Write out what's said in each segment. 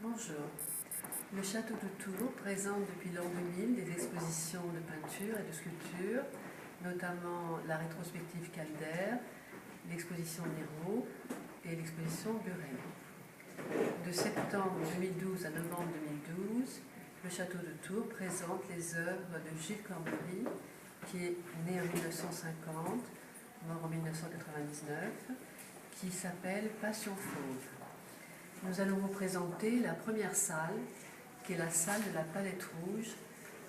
Bonjour. Le château de Tours présente depuis l'an 2000 des expositions de peinture et de sculpture, notamment la rétrospective Calder, l'exposition Nero et l'exposition Buren. De septembre 2012 à novembre 2012, le château de Tours présente les œuvres de Gilles Cormery, qui est né en 1950, mort en 1999, qui s'appelle Passion Fauve. Nous allons vous présenter la première salle, qui est la salle de la palette rouge,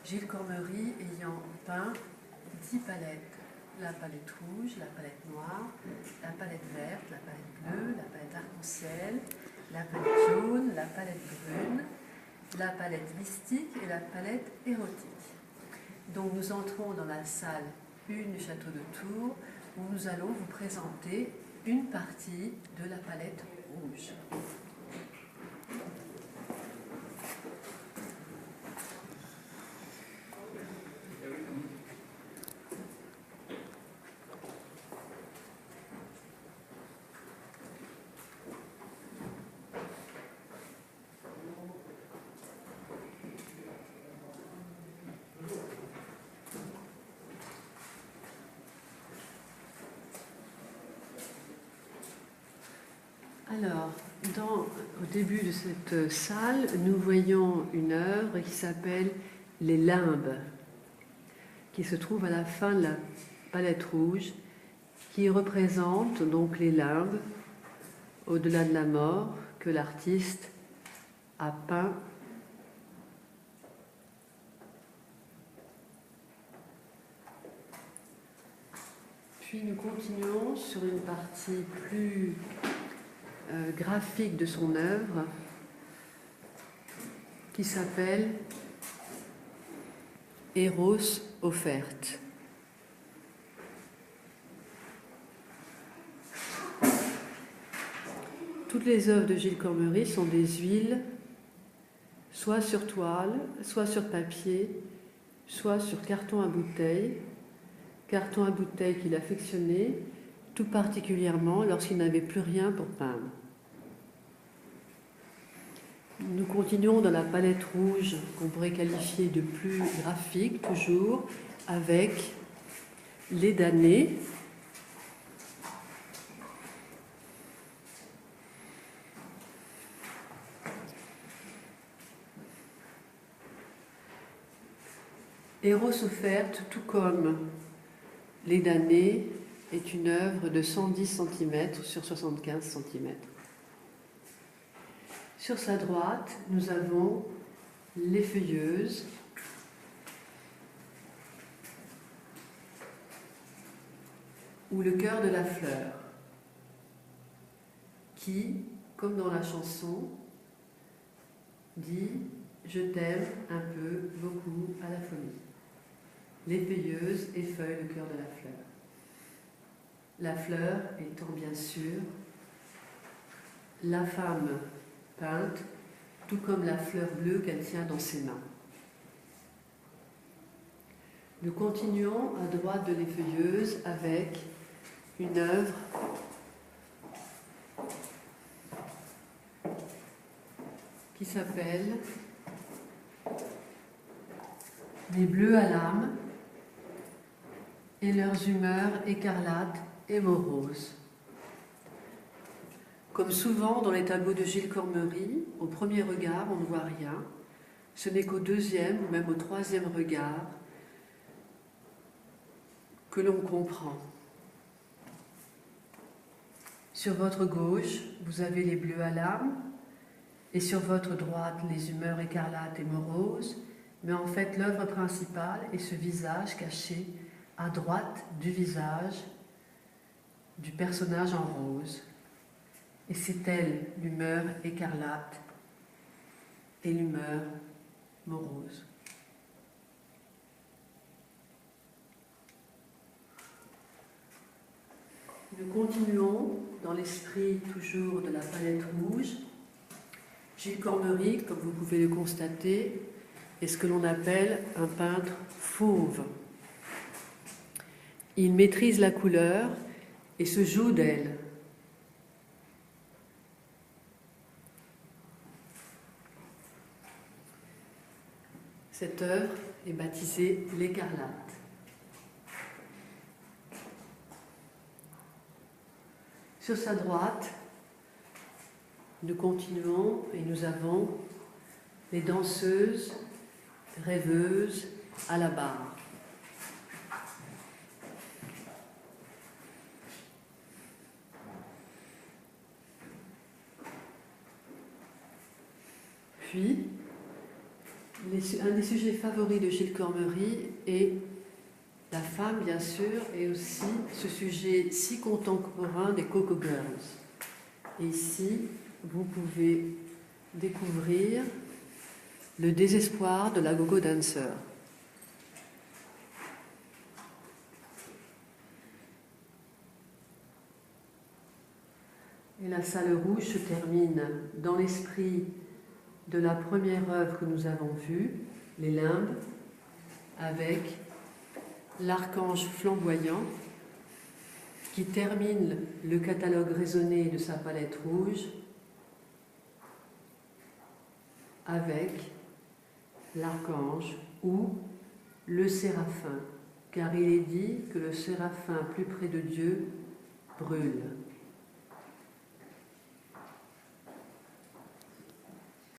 Gilles Cormery ayant peint 10 palettes. La palette rouge, la palette noire, la palette verte, la palette bleue, la palette arc-en-ciel, la palette jaune, la palette brune, la palette mystique et la palette érotique. Donc nous entrons dans la salle 1 du château de Tours, où nous allons vous présenter une partie de la palette rouge. Alors, au début de cette salle, nous voyons une œuvre qui s'appelle Les Limbes, qui se trouve à la fin de la palette rouge, qui représente donc les limbes, au-delà de la mort, que l'artiste a peint. Puis nous continuons sur une partie plus graphique de son œuvre qui s'appelle Eros offerte. Toutes les œuvres de Gilles Cormery sont des huiles, soit sur toile, soit sur papier, soit sur carton à bouteille qu'il affectionnait tout particulièrement lorsqu'il n'avait plus rien pour peindre. Nous continuons dans la palette rouge qu'on pourrait qualifier de plus graphique, toujours, avec les damnés. Eros offerte, tout comme les damnés, est une œuvre de 110 cm sur 75 cm. Sur sa droite, nous avons les feuilleuses, ou le cœur de la fleur, qui, comme dans la chanson, dit « Je t'aime un peu, beaucoup, à la folie ». Les feuilleuses effeuillent le cœur de la fleur. La fleur étant bien sûr la femme peinte, tout comme la fleur bleue qu'elle tient dans ses mains. Nous continuons à droite de l'effeuilleuse avec une œuvre qui s'appelle Les bleus à l'âme et leurs humeurs écarlates et moroses. Comme souvent dans les tableaux de Gilles Cormery, au premier regard, on ne voit rien. Ce n'est qu'au deuxième ou même au troisième regard que l'on comprend. Sur votre gauche, vous avez les bleus à l'âme, et sur votre droite, les humeurs écarlates et moroses, mais en fait, l'œuvre principale est ce visage caché à droite du visage du personnage en rose. Et c'est elle, l'humeur écarlate et l'humeur morose. Nous continuons dans l'esprit toujours de la palette rouge. Gilles Cormery, comme vous pouvez le constater, est ce que l'on appelle un peintre fauve. Il maîtrise la couleur et se joue d'elle. Cette œuvre est baptisée l'Écarlate. Sur sa droite, nous continuons et nous avons les danseuses, rêveuses à la barre. Puis, un des sujets favoris de Gilles Cormery est la femme, bien sûr, et aussi ce sujet si contemporain des Coco Girls. Et ici, vous pouvez découvrir le désespoir de la gogo dancer. Et la salle rouge se termine dans l'esprit de la première œuvre que nous avons vue, les limbes, avec l'archange flamboyant qui termine le catalogue raisonné de sa palette rouge avec l'archange ou le séraphin, car il est dit que le séraphin plus près de Dieu brûle.